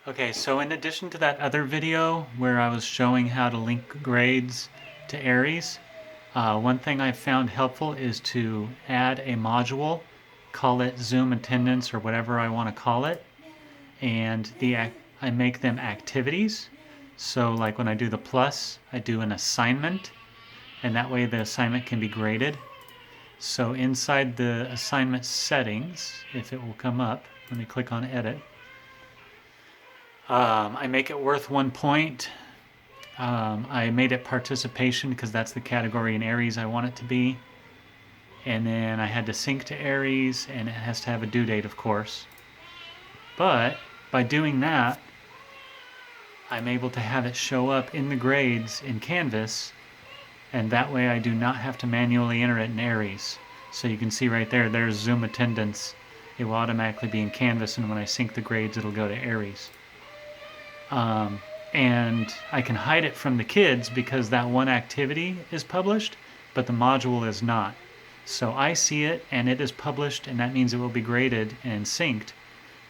Okay, so in addition to that other video where I was showing how to link grades to Aries, one thing I found helpful is to add a module, call it Zoom attendance or whatever I want to call it, and I make them activities. So like when I do the plus, I do an assignment, and that way the assignment can be graded. So inside the assignment settings, if it will come up, let me click on edit. I make it worth 1 point. I made it participation because that's the category in Aries I want it to be. And then I had to sync to Aries, and it has to have a due date, of course. But by doing that, I'm able to have it show up in the grades in Canvas, and that way I do not have to manually enter it in Aries. So you can see right there, there's Zoom attendance. It will automatically be in Canvas, and when I sync the grades, it'll go to Aries. And I can hide it from the kids because that one activity is published, but the module is not. So I see it and it is published, and that means it will be graded and synced.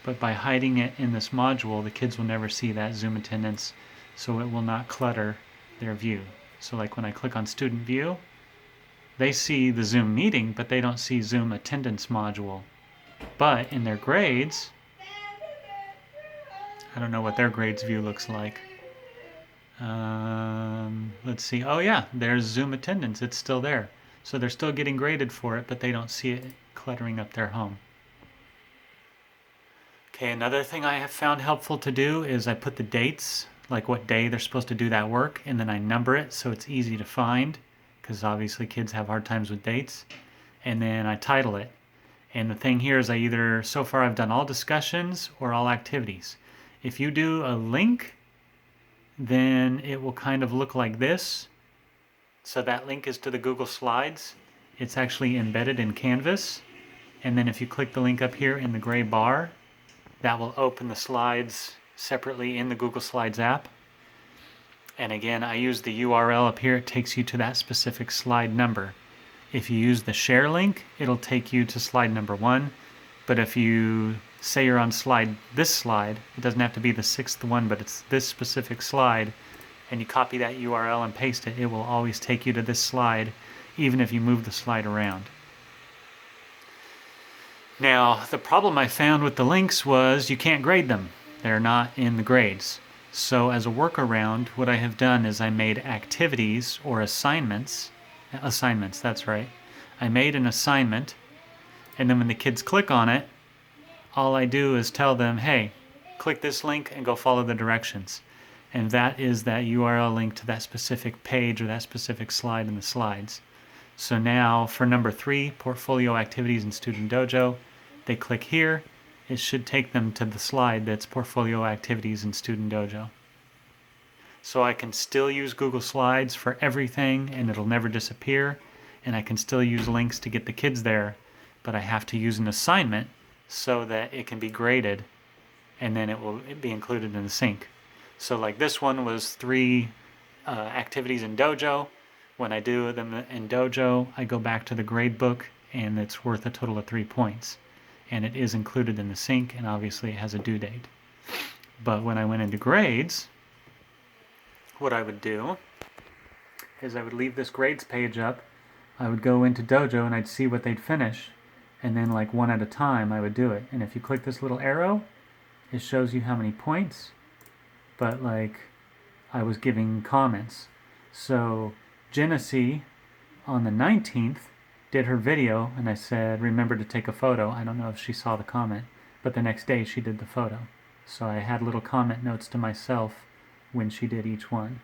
But by hiding it in this module, the kids will never see that Zoom attendance, so it will not clutter their view. So like when I click on student view, they see the Zoom meeting, but they don't see Zoom attendance module. But in their grades, I don't know what their grades view looks like. Let's see. Oh yeah, there's Zoom attendance. It's still there. So they're still getting graded for it, but they don't see it cluttering up their home. Okay, another thing I have found helpful to do is I put the dates, like what day they're supposed to do that work, and then I number it so it's easy to find, because obviously kids have hard times with dates. And then I title it. And the thing here is so far I've done all discussions or all activities. If you do a link, then it will kind of look like this. So that link is to the Google Slides. It's actually embedded in Canvas. And then if you click the link up here in the gray bar, that will open the slides separately in the Google Slides app. And again, I use the URL up here. It takes you to that specific slide number. If you use the share link, it'll take you to slide number 1. But if you say you're on this slide, it doesn't have to be the 6th one, but it's this specific slide, and you copy that URL and paste it, it will always take you to this slide, even if you move the slide around. Now, the problem I found with the links was you can't grade them. They're not in the grades. So as a workaround, what I have done is I made activities or assignments, that's right. I made an assignment, and then when the kids click on it, all I do is tell them, hey, click this link and go follow the directions. And that is that URL link to that specific page or that specific slide in the slides. So now for number 3, Portfolio Activities in Student Dojo, they click here. It should take them to the slide that's Portfolio Activities in Student Dojo. So I can still use Google Slides for everything, and it'll never disappear. And I can still use links to get the kids there, but I have to use an assignment so that it can be graded, and then it will be included in the sync. So like this one was 3 activities in Dojo. When I do them in Dojo, I go back to the grade book, and it's worth a total of 3 points. And it is included in the sync, and obviously it has a due date. But when I went into grades, what I would do is I would leave this grades page up. I would go into Dojo and I'd see what they'd finish, and then like one at a time I would do it. And if you click this little arrow, it shows you how many points, but like I was giving comments. So Genesee on the 19th did her video, and I said remember to take a photo. I don't know if she saw the comment, but the next day she did the photo. So I had little comment notes to myself when she did each one.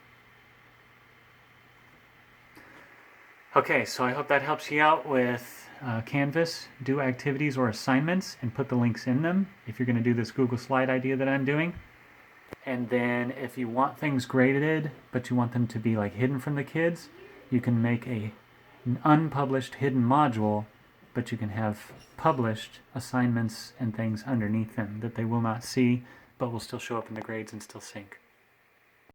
Okay, so I hope that helps you out with Canvas. Do activities or assignments and put the links in them if you're going to do this Google Slide idea that I'm doing. And then if you want things graded, but you want them to be like hidden from the kids, you can make an unpublished hidden module, but you can have published assignments and things underneath them that they will not see, but will still show up in the grades and still sync.